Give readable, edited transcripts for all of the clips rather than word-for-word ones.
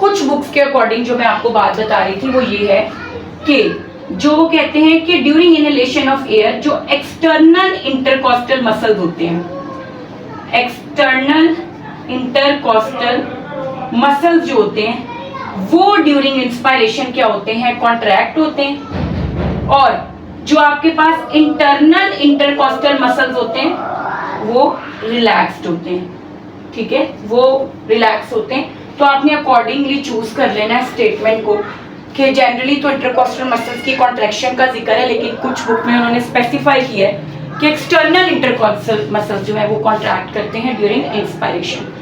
कुछ बुक्स के अकॉर्डिंग जो मैं आपको बात बता रही थी वो ये है कि जो वो कहते हैं कि ड्यूरिंग इनहेलेशन ऑफ एयर जो एक्सटर्नल इंटरकॉस्टल मसल्स होते हैं, एक्सटर्नल इंटरकॉस्टल मसल्स जो होते हैं वो ड्यूरिंग इंस्पायरेशन क्या होते हैं, कॉन्ट्रैक्ट होते हैं, और जो आपके पास इंटरनल इंटरकॉस्टल मसल्स होते हैं वो रिलैक्स्ड होते हैं। ठीक है, वो रिलैक्स होते हैं। तो आपने अकॉर्डिंगली चूज कर लेना है स्टेटमेंट को कि जनरली तो इंटरकॉस्टल मसल्स की कॉन्ट्रैक्शन का जिक्र है, लेकिन कुछ बुक में उन्होंने स्पेसिफाई किया है कि एक्सटर्नल इंटरकॉस्टल मसल्स जो है वो कॉन्ट्रैक्ट करते हैं ड्यूरिंग इंस्पायरेशन।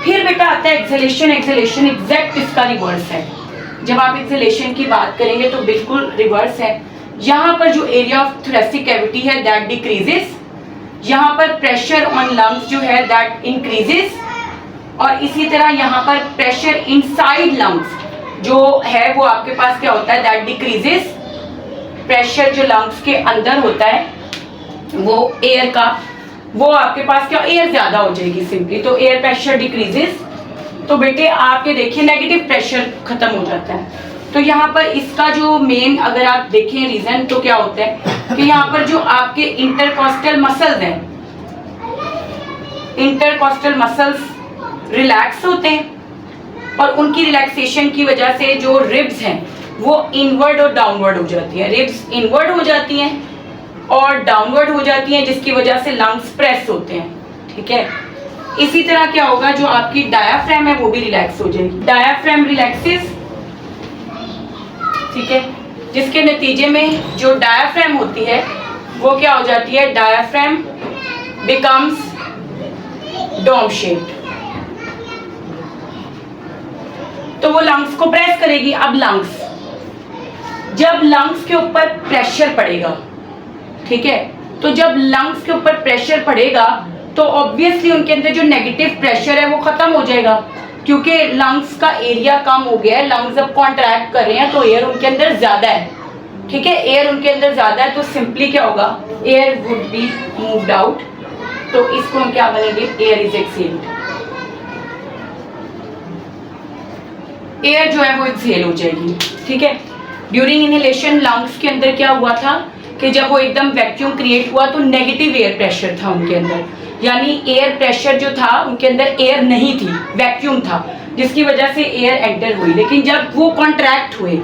फिर बेटा आता है एक्सहेलेशन। एक्सहेलेशन एग्जैक्ट इसका रिवर्स है। जब आप एक्सहेलेशन की बात करेंगे तो बिल्कुल रिवर्स है। यहाँ पर जो एरिया ऑफ थोरेसिक कैविटी है दैट डिक्रीजेस, यहाँ पर प्रेशर ऑन लंग्स जो है दैट इंक्रीजेस, और इसी तरह यहाँ पर प्रेशर इनसाइड लंग्स जो है वो आपके पास क्या होता है, दैट डिक्रीजेस। प्रेशर जो लंग्स के अंदर होता है वो एयर का, वो आपके पास क्या, एयर ज्यादा हो जाएगी सिंपली, तो एयर प्रेशर डिक्रीजेस। तो बेटे आपके देखिए नेगेटिव प्रेशर खत्म हो जाता है। तो यहाँ पर इसका जो मेन अगर आप देखें रीजन तो क्या होता है कि यहाँ पर जो आपके इंटरकॉस्टल मसल्स हैं, इंटरकॉस्टल मसल्स रिलैक्स होते हैं और उनकी रिलैक्सेशन की वजह से जो रिब्स हैं वो इनवर्ड और डाउनवर्ड हो जाती हैं। रिब्स इनवर्ड हो जाती हैं और डाउनवर्ड हो जाती हैं, जिसकी वजह से लंग्स प्रेस होते हैं। ठीक है, इसी तरह क्या होगा, जो आपकी डायाफ्राम है वो भी रिलैक्स हो जाएगी। डायाफ्राम रिलैक्सेस, ठीक है, जिसके नतीजे में जो डायाफ्राम होती है वो क्या हो जाती है, डायाफ्राम बिकम्स डोम शेप्ड, तो वो लंग्स को प्रेस करेगी। अब लंग्स, जब लंग्स के ऊपर प्रेशर पड़ेगा, ठीक है, तो जब लंग्स के ऊपर प्रेशर पड़ेगा तो ऑब्वियसली उनके अंदर जो नेगेटिव प्रेशर है वो खत्म हो जाएगा, क्योंकि लंग्स का एरिया कम हो गया है। लंग्स अब कॉन्ट्रैक्ट कर रहे हैं तो एयर उनके अंदर ज्यादा है। ठीक है, एयर उनके अंदर ज्यादा है तो सिंपली क्या होगा, air would be moved out, तो इसको हम क्या बनेंगे, एयर इज एक्सेल्ड। एयर जो है वो एक्सेल हो जाएगी। ठीक है, ड्यूरिंग इनहेलेशन लंग्स के अंदर क्या हुआ था कि जब वो एकदम वैक्यूम क्रिएट हुआ तो नेगेटिव एयर प्रेशर था उनके अंदर, यानी एयर प्रेशर जो था उनके अंदर एयर नहीं थी, वैक्यूम था, जिसकी वजह से एयर एंटर हुई। लेकिन जब वो कॉन्ट्रैक्ट हुए,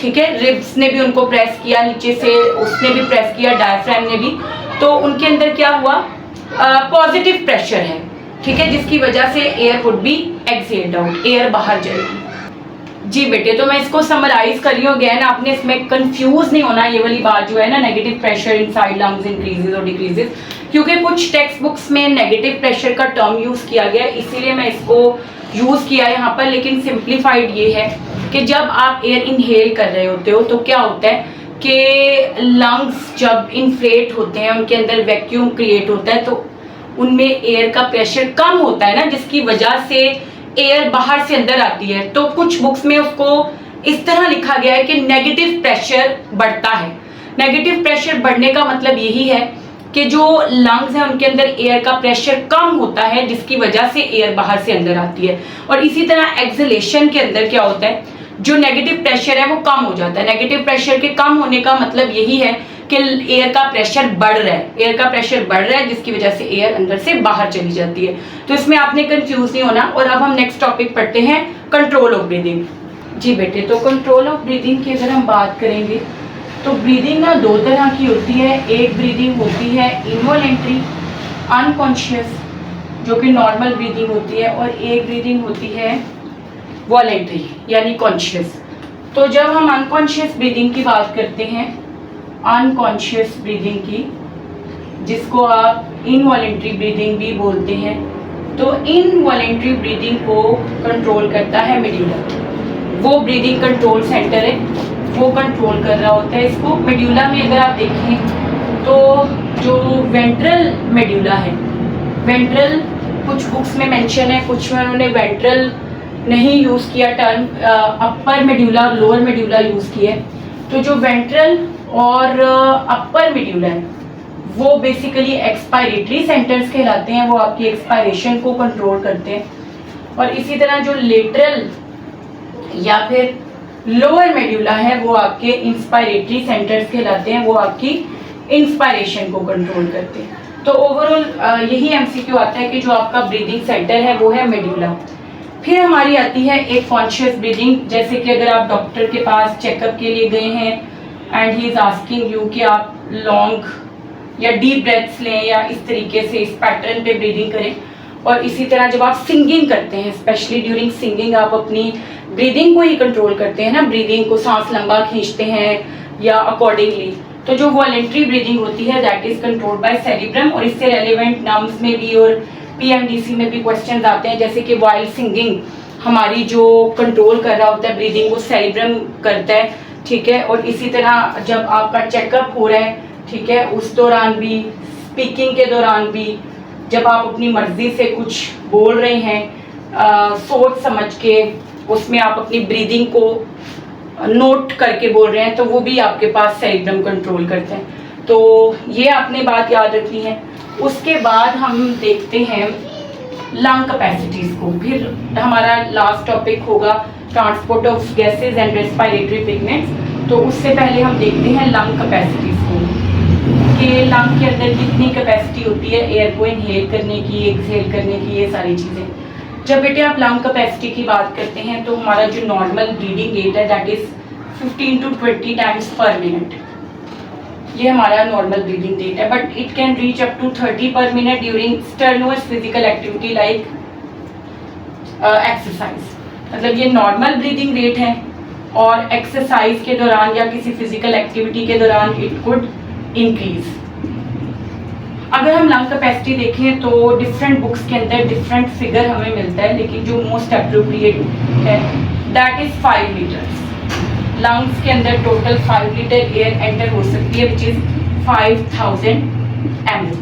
ठीक है, रिब्स ने भी उनको प्रेस किया, नीचे से उसने भी प्रेस किया, डायफ्राम ने भी, तो उनके अंदर क्या हुआ, पॉजिटिव प्रेशर है। ठीक है, जिसकी वजह से air would be excelled out, air बाहर जाएगी। जी बेटे, तो मैं इसको समराइज कर रही हूँ अगेन, आपने इसमें कंफ्यूज नहीं होना। ये वाली बात जो है ना, negative pressure inside lungs increases और डिक्रीजेस, क्योंकि कुछ टेक्स्ट बुक्स में नेगेटिव प्रेशर का टर्म यूज किया गया, इसीलिए मैं इसको यूज किया यहाँ पर। लेकिन सिंप्लीफाइड ये है कि जब आप एयर इनहेल कर रहे होते हो तो क्या होता है कि लंग्स जब इन्फ्लेट होते हैं, उनके अंदर वैक्यूम क्रिएट होता है, तो उनमें एयर का प्रेशर कम होता है ना, जिसकी वजह से एयर बाहर से अंदर आती है। तो कुछ बुक्स में उसको इस तरह लिखा गया है कि नेगेटिव प्रेशर बढ़ता है। नेगेटिव प्रेशर बढ़ने का मतलब यही है कि जो लंग्स हैं उनके अंदर एयर का प्रेशर कम होता है, जिसकी वजह से एयर बाहर से अंदर आती है। और इसी तरह एक्सहेलेशन के अंदर क्या होता है, जो नेगेटिव प्रेशर है वो कम हो जाता है। नेगेटिव प्रेशर के कम होने का मतलब यही है कि एयर का प्रेशर बढ़ रहा है, एयर का प्रेशर बढ़ रहा है, जिसकी वजह से एयर अंदर से बाहर चली जाती है। तो इसमें आपने कंफ्यूज नहीं होना। और अब हम नेक्स्ट टॉपिक पढ़ते हैं, कंट्रोल ऑफ ब्रीदिंग। जी बेटे, तो कंट्रोल ऑफ ब्रीदिंग की अगर हम बात करेंगे तो ब्रीदिंग ना दो तरह की होती है। एक ब्रीदिंग होती है इनवॉलेंट्री अनकॉन्शियस, जो कि नॉर्मल ब्रीदिंग होती है, और एक ब्रीदिंग होती है वॉलेंट्री यानी कॉन्शियस। तो जब हम अनकॉन्शियस ब्रीदिंग की बात करते हैं, अनकॉन्शियस ब्रीदिंग की, जिसको आप इनवॉलेंट्री ब्रीदिंग भी बोलते हैं, तो इनवॉलेंट्री ब्रीदिंग को कंट्रोल करता है मेड्यूला। वो ब्रीदिंग कंट्रोल सेंटर है, वो कंट्रोल कर रहा होता है इसको। मेड्यूला में अगर आप देखें तो जो वेंट्रल मेड्यूला है, वेंट्रल कुछ बुक्स में मेंशन है, कुछ में उन्होंने वेंट्रल नहीं यूज़ किया टर्म, अपर मेड्यूला और लोअर मेड्यूला यूज़ किया है। तो जो वेंट्रल और अपर मेड्यूला है वो बेसिकली एक्सपायरेटरी सेंटर्स कहलाते हैं, वो आपकी एक्सपायरेशन को कंट्रोल करते हैं। और इसी तरह जो लेटरल या फिर लोअर मेड्यूला है वो आपके इंस्पायरेटरी सेंटर्स कहलाते हैं, वो आपकी इंस्पायरेशन को कंट्रोल करते हैं। तो ओवरऑल यही एमसीक्यू आता है कि जो आपका ब्रीदिंग सेंटर है वो है मेड्यूला। फिर हमारी आती है एक कॉन्शियस ब्रीदिंग, जैसे कि अगर आप डॉक्टर के पास चेकअप के लिए गए हैं and he is asking you कि आप लॉन्ग या डीप ब्रेथ्स लें या इस तरीके से इस पैटर्न पे ब्रीदिंग करें। और इसी तरह जब आप सिंगिंग करते हैं, स्पेशली ड्यूरिंग सिंगिंग आप अपनी ब्रीदिंग को ही कंट्रोल करते हैं ना, ब्रीदिंग को सांस लंबा खींचते हैं या अकॉर्डिंगली, तो जो वॉलेंट्री ब्रीदिंग होती है that is controlled by cerebrum. और इससे रेलिवेंट नर्व्स में भी और पीएमडीसी में भी क्वेश्चंस आते हैं, जैसे कि वाइल सिंगिंग हमारी जो कंट्रोल कर रहा होता है ब्रीदिंग वो सेरिब्रम करता है, ठीक है। और इसी तरह जब आपका चेकअप हो रहा है, ठीक है, उस दौरान भी, स्पीकिंग के दौरान भी, जब आप अपनी मर्जी से कुछ बोल रहे हैं सोच समझ के, उसमें आप अपनी ब्रीदिंग को नोट करके बोल रहे हैं, तो वो भी आपके पास सेरिब्रम कंट्रोल करते हैं। तो ये आपने बात याद रखनी है। उसके बाद हम देखते हैं लंग कैपेसिटीज़ को। फिर हमारा लास्ट टॉपिक होगा transport of gases and respiratory pigments. तो उससे पहले हम देखते हैं लंग कैपेसिटीज़ को, कि लंग के अंदर कितनी कैपेसिटी होती है एयर को इनहेल करने की, एक्सहेल करने की, ये सारी चीज़ें। जब बेटे आप लंग कैपेसिटी की बात करते हैं तो हमारा जो नॉर्मल ब्रीदिंग रेट है that is 15 to 20 times per minute, ये हमारा नॉर्मल ब्रीदिंग रेट है। But it can reach up to 30 per minute during strenuous physical activity like exercise. मतलब ये नॉर्मल ब्रीदिंग रेट है और एक्सरसाइज के दौरान या किसी फिजिकल एक्टिविटी के दौरान इट कुड इंक्रीज। अगर हम लंग कैपेसिटी देखें तो डिफरेंट बुक्स के अंदर डिफरेंट फिगर हमें मिलता है, लेकिन जो मोस्ट अप्रोप्रिएट है दैट इज 5 लीटर्स। लंग्स के अंदर टोटल 5 लीटर एयर एंटर हो सकती है विच इज 5000 ml,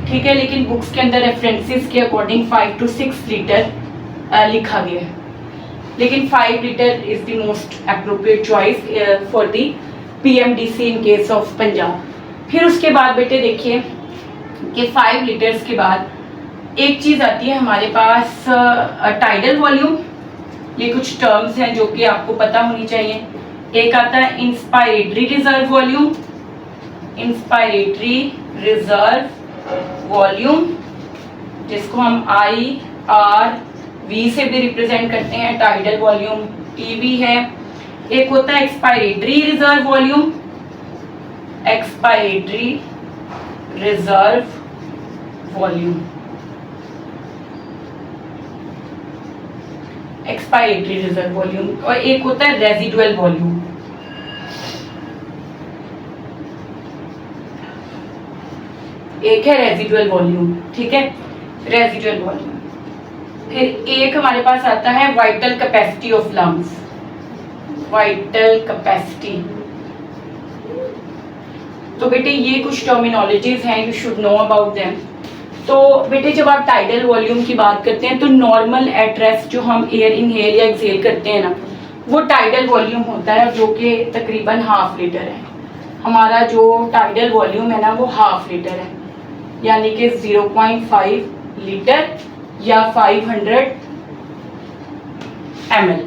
ठीक है। लेकिन बुक्स के अंदर रेफरेंसेस के अकॉर्डिंग 5 to 6 लीटर लिखा गया है, लेकिन 5 litre is the most appropriate choice for the PMDC in case of Punjab. फिर उसके बाद बेटे देखिए कि 5 लीटर्स के बाद एक चीज़ आती है हमारे पास टाइडल वॉल्यूम। ये कुछ टर्म्स हैं जो कि आपको पता होनी चाहिए। एक आता है inspiratory reserve volume, inspiratory reserve volume जिसको हम IRV से भी रिप्रेजेंट करते हैं, टाइडल वॉल्यूम TV है। एक होता है expiratory reserve volume, expiratory reserve volume, expiratory reserve volume. और एक होता है रेजिडुअल वॉल्यूम। एक है रेजिडुअल वॉल्यूम, ठीक है, रेजिडुअल वॉल्यूम। फिर एक हमारे पास आता है vital capacity of lungs, vital capacity. तो बेटे ये कुछ टर्मिनोलॉजीज हैं, you should know about them. तो बेटे जब आप टाइडल वॉल्यूम की बात करते हैं तो नॉर्मल एट रेस्ट जो हम एयर इनहेल या एक्सहेल करते हैं ना, वो टाइडल वॉल्यूम होता है जो कि तकरीबन 1/2 लीटर है। हमारा जो टाइडल वॉल्यूम है ना वो 1/2 लीटर है, यानी कि 0.5 लीटर या 500 ml।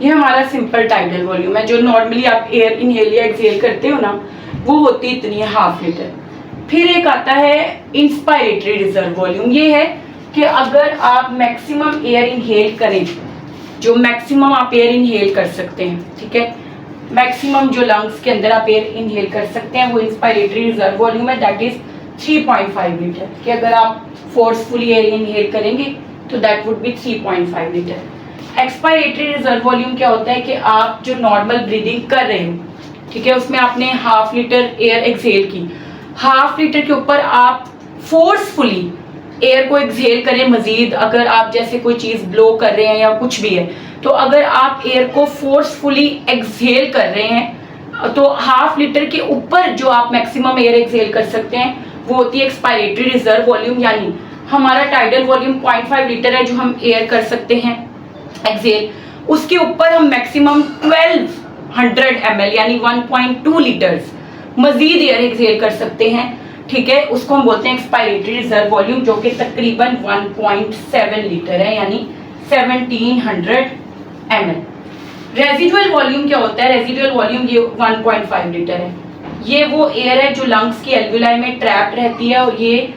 ये हमारा सिंपल टाइडल वॉल्यूम है। जो नॉर्मली आप एयर इनहेल या एक्सहेल करते हो ना वो होती इतनी है, 1/2 लीटर। फिर एक आता है इंस्पायरेटरी रिजर्व वॉल्यूम। ये है कि अगर आप मैक्सिमम एयर इनहेल करें, जो मैक्सिमम आप एयर इनहेल कर सकते हैं, ठीक है, मैक्सिमम जो लंग्स के अंदर आप एयर इनहेल कर सकते हैं वो इंस्पायरेटरी रिजर्व वॉल्यूम है, दैट इज 3.5 लीटर। कि अगर आप फोर्सफुली एयर इनहेल करेंगे तो that would be 3.5 litre. Expiratory reserve volume क्या होता है कि आप जो नॉर्मल ब्रीदिंग कर रहे हो, ठीक है, उसमें आपने 1/2 लीटर एयर एक्सहेल की, 1/2 लीटर के ऊपर आप फोर्सफुली एयर को एक्सहेल करें मजीद। अगर आप जैसे कोई चीज़ ब्लो कर रहे हैं या कुछ भी है, तो अगर आप एयर को फोर्सफुली एक्सहेल कर रहे हैं तो 1/2 लीटर के ऊपर जो आप मैक्सिमम एयर एक्सहेल कर सकते हैं वो होती है एक्सपायरेटरी रिजर्व वॉल्यूम। यानी हमारा टाइडल वॉल्यूम 0.5 लीटर है जो हम एयर कर सकते हैं एक्सहेल, उसके ऊपर हम मैक्सिमम 1200 ml यानी 1.2 लीटर्स मजीद एयर एक्सहेल कर सकते हैं, ठीक है। उसको हम बोलते हैं एक्सपायरेटरी रिजर्व वॉल्यूम, जो कि तकरीबन 1.7 लीटर है यानी 1700 ml। रेजिडुअल वॉल्यूम क्या होता है? रेजिडुअल वॉल्यूम ये 1.5 लीटर है। ये वो एयर है जो लंग्स की एल्विलाई में ट्रैप रहती है और ये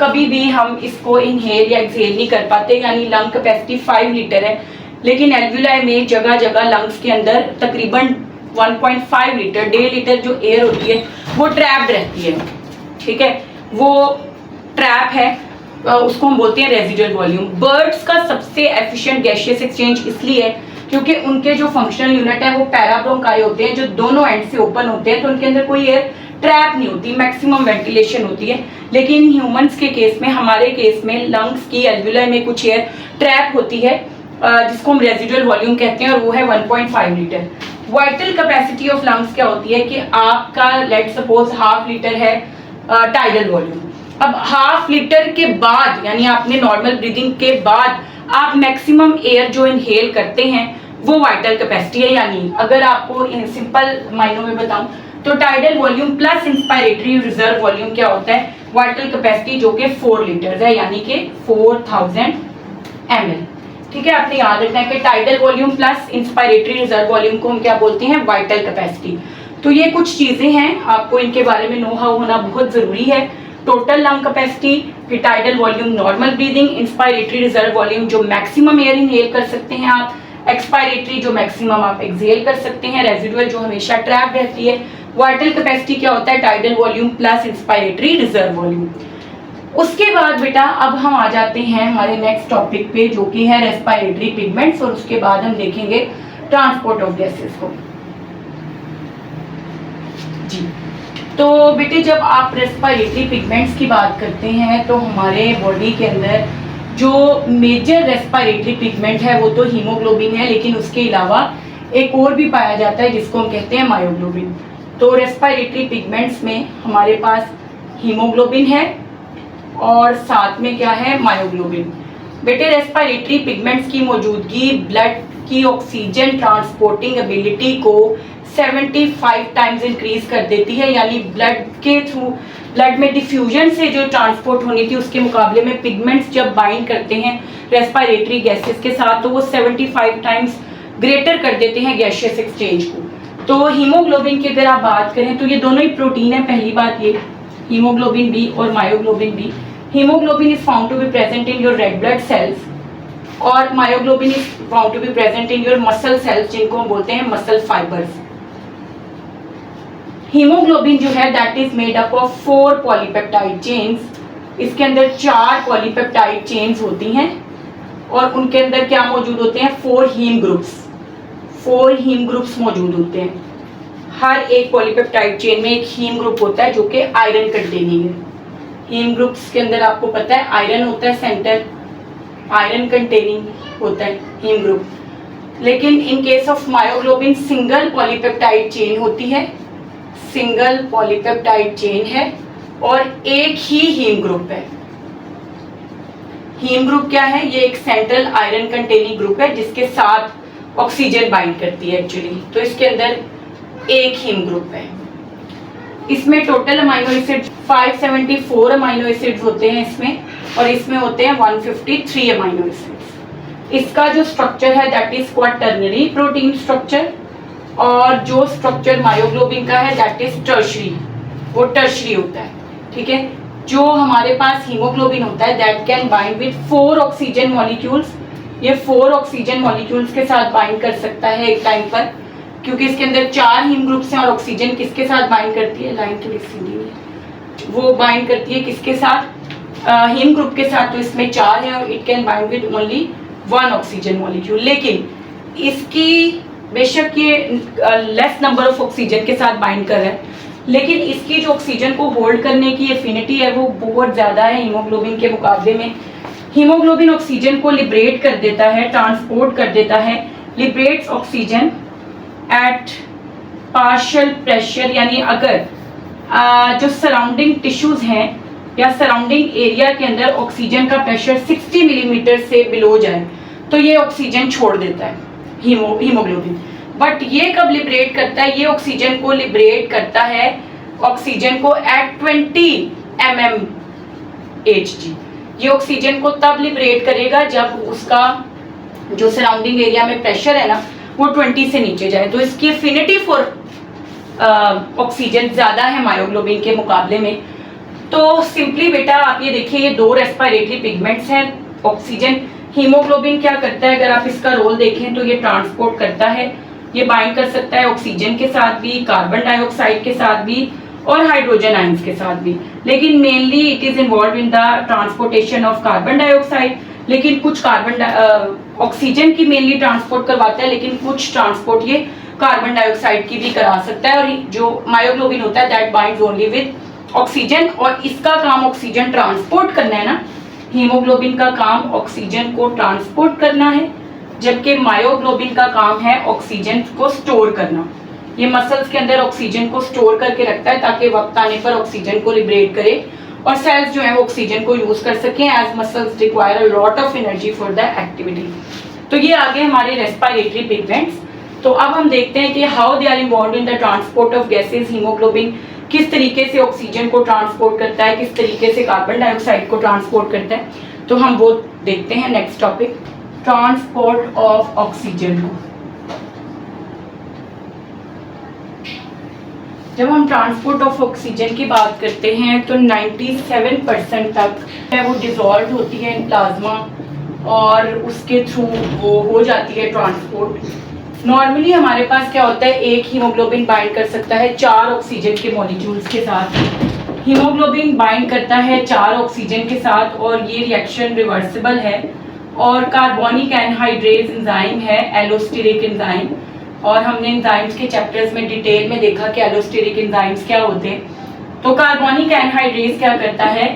कभी भी हम इसको इनहेल या एक्सहेल नहीं कर पाते, यानी लंग कैपेसिटी 5 लीटर है, लेकिन एल्विलाई में जगह जगह लंग्स के अंदर तकरीबन 1.5 लीटर 1.5 लीटर जो एयर होती है वो ट्रैप्ड रहती है। ठीक है, वो ट्रैप है, उसको हम बोलते हैं रेजिडुअल वॉल्यूम। बर्ड्स का सबसे एफिशिएंट गैसियस एक्सचेंज इसलिए है क्योंकि उनके जो फंक्शनल यूनिट है वो पैराब्रोंकाई होते हैं जो दोनों एंड से ओपन होते हैं, तो उनके अंदर कोई एयर ट्रैप नहीं होती, मैक्सिमम वेंटिलेशन होती है। लेकिन ह्यूमंस के केस में, हमारे केस में लंग्स की एल्विलाई में कुछ एयर ट्रैप होती है जिसको हम रेजिडुअल वॉल्यूम कहते हैं और वो है 1.5 litre. Vital capacity of lungs क्या होती है कि आपका लेट सपोज 1/2 लीटर है टाइडल वॉल्यूम। अब 1/2 लीटर के बाद, यानी आपने नॉर्मल ब्रीदिंग के बाद आप मैक्सिमम एयर जो इनहेल करते हैं वो वाइटल कैपेसिटी है। यानी अगर आपको इन सिंपल मायनों में बताऊं तो tidal volume plus inspiratory reserve volume क्या होता है? वाइटल कैपेसिटी जो कि 4 लीटर है, यानी कि 4000 ml। ठीक है, आपने याद रखना है कि tidal volume plus inspiratory reserve volume को हम क्या बोलते हैं? Vital capacity. तो ये कुछ चीजें हैं, आपको इनके बारे में नो हाउ होना बहुत जरूरी है। टोटल लंग कैपेसिटी, फिर tidal volume normal breathing, inspiratory reserve volume जो मैक्सिमम एयर इनहेल कर सकते हैं आप, एक्सपायरेटरी जो मैक्सिमम आप एक्सहेल कर सकते हैं, रेजिडुअल जो हमेशा ट्रैप रहती है। वाइटल कैपेसिटी क्या होता है? Tidal volume plus inspiratory reserve volume. उसके बाद बेटा अब हम आ जाते हैं हमारे नेक्स्ट टॉपिक पे जो कि है रेस्पिरेटरी पिगमेंट्स, और उसके बाद हम देखेंगे ट्रांसपोर्ट ऑफ गैसेस को। जी, तो बेटे जब आप रेस्पिरेटरी पिगमेंट्स की बात करते हैं तो हमारे बॉडी के अंदर जो मेजर रेस्पिरेटरी पिगमेंट है वो तो हीमोग्लोबिन है, लेकिन उसके अलावा एक और भी पाया जाता है जिसको हम कहते हैं मायोग्लोबिन। तो रेस्पिरेटरी पिगमेंट्स में हमारे पास हीमोग्लोबिन है और साथ में क्या है? मायोग्लोबिन। बेटे रेस्पिरेटरी पिगमेंट्स की मौजूदगी ब्लड की ऑक्सीजन ट्रांसपोर्टिंग एबिलिटी को 75 टाइम्स इंक्रीज कर देती है, यानी ब्लड के थ्रू, ब्लड में डिफ्यूजन से जो ट्रांसपोर्ट होनी थी उसके मुकाबले में पिगमेंट्स जब बाइंड करते हैं रेस्पिरेटरी गैसेस के साथ तो वो 75 टाइम्स ग्रेटर कर देते हैं गैसियस एक्सचेंज को। तो हीमोग्लोबिन की अगर आप बात करें तो ये दोनों ही प्रोटीन है, पहली बात ये हीमोग्लोबिन बी और myoglobin B. Haemoglobin is found to be present in your red blood cells और myoglobin is found to be present in your muscle cells जिनको हम बोलते हैं मसल फाइबर्स। हीमोग्लोबिन जो है that is made up of 4 polypeptide chains. इसके अंदर 4 polypeptide chains होती हैं और उनके अंदर क्या मौजूद होते हैं? 4 हीम ग्रुप्स। 4 हीम ग्रुप्स मौजूद होते हैं। हर एक पॉलीपेप्टाइड चेन में एक हीम ग्रुप होता है जो कि आयरन कंटेनिंग है। हीम ग्रुप्स के अंदर आपको पता है आयरन होता है, सेंटर आयरन कंटेनिंग होता है हीम ग्रुप। लेकिन in case of myoglobin single polypeptide chain होती है, सिंगल पॉलीपेप्टाइड चेन है और एक ही हीम ग्रुप है। हीम ग्रुप क्या है? ये एक सेंट्रल आयरन कंटेनिंग ग्रुप है जिसके साथ ऑक्सीजन बाइंड करती है एक्चुअली। तो इसके अंदर एक हीम ग्रुप है। इसमें total amino acid 574 amino acids होते हैं इसमें, और इसमें होते हैं 153 अमाइनो एसिड्स। इसका जो स्ट्रक्चर है that is quaternary protein structure, और जो स्ट्रक्चर मायोग्लोबिन का है दैट इज टर्शरी, वो टर्शरी होता है। ठीक है, जो हमारे पास हीमोग्लोबिन होता है that can bind with 4 oxygen molecules. ये 4 ऑक्सीजन मॉलिक्यूल्स के साथ बाइंड कर सकता है एक टाइम पर, क्योंकि इसके अंदर 4 हीम ग्रुप्स हैं और ऑक्सीजन किसके साथ बाइंड करती है? लाइन थोड़ी सीधी है, वो बाइंड करती है किसके साथ? हीम ग्रुप के साथ। तो इसमें 4 है और it can bind with only 1 oxygen molecule. लेकिन इसकी बेशक ये लेस नंबर ऑफ ऑक्सीजन के साथ बाइंड कर रहा है, लेकिन इसकी जो ऑक्सीजन को होल्ड करने की एफिनिटी है वो बहुत ज़्यादा है हीमोग्लोबिन के मुकाबले में। हीमोग्लोबिन ऑक्सीजन को लिबरेट कर देता है, ट्रांसपोर्ट कर देता है, liberates oxygen at partial pressure. यानी अगर जो सराउंडिंग टिश्यूज हैं या सराउंडिंग एरिया के अंदर ऑक्सीजन का प्रेशर 60 मिलीमीटर से बिलो जाए तो ये ऑक्सीजन छोड़ देता है हीमोग्लोबिन। बट ये कब लिबरेट करता है? ये ऑक्सीजन को लिबरेट करता है, ऑक्सीजन को एट 20 mmHg। ये ऑक्सीजन को तब लिबरेट करेगा जब उसका जो सराउंडिंग एरिया में प्रेशर है ना वो 20 से नीचे जाए, तो इसकी एफिनिटी फॉर ऑक्सीजन ज़्यादा है मायोग्लोबिन के मुकाबले में। तो सिंपली बेटा आप ये देखिए, ये 2 रेस्पिरेटरी पिगमेंट्स हैं। ऑक्सीजन, हीमोग्लोबिन क्या करता है, अगर आप इसका रोल देखें तो ये ट्रांसपोर्ट करता है, ये बाइंड कर सकता है ऑक्सीजन के साथ भी, कार्बन डाइऑक्साइड के साथ भी और हाइड्रोजन आयंस के साथ भी, लेकिन mainly it is involve in the transportation of carbon dioxide. लेकिन कुछ ऑक्सीजन की मेनली ट्रांसपोर्ट करवाता है, लेकिन कुछ ट्रांसपोर्ट ये कार्बन डाइऑक्साइड की भी करा सकता है। और जो मायोग्लोबिन होता है that binds only with oxygen, और इसका काम ऑक्सीजन ट्रांसपोर्ट करना है ना, हीमोग्लोबिन का काम ऑक्सीजन को ट्रांसपोर्ट करना है, जबकि मायोग्लोबिन का काम है ऑक्सीजन को स्टोर करना। ये मसल्स के अंदर ऑक्सीजन को स्टोर करके रखता है ताकि वक्त आने पर ऑक्सीजन को लिबरेट करे और सेल्स जो है वो ऑक्सीजन को यूज कर सकें, as muscles require a lot of energy for the activity. तो ये आगे हमारे रेस्पिरेटरी पिगमेंट्स। तो अब हम देखते हैं कि how they are involve in the transport of gases. Haemoglobin किस तरीके से ऑक्सीजन को ट्रांसपोर्ट करता है, किस तरीके से कार्बन डाइऑक्साइड को ट्रांसपोर्ट करता है, तो हम वो देखते हैं। Next topic, transport of oxygen. जब हम ट्रांसपोर्ट ऑफ ऑक्सीजन की बात करते हैं तो 97% तक वो डिसॉल्व होती है इन प्लाज्मा और उसके थ्रू वो हो जाती है ट्रांसपोर्ट। नॉर्मली हमारे पास क्या होता है, एक हीमोग्लोबिन बाइंड कर सकता है 4 ऑक्सीजन के मॉलिक्यूल्स के साथ। हीमोग्लोबिन बाइंड करता है 4 ऑक्सीजन के साथ और ये रिएक्शन रिवर्सिबल है। और कार्बोनिक एनहाइड्रेज एंजाइम है, एलोस्टेरिक एंजाइम, और हमने एंजाइम्स के चैप्टर्स में डिटेल में देखा कि एलोस्टेरिक एंजाइम्स क्या होते हैं। तो कार्बोनिक एनहाइड्रेज क्या करता है,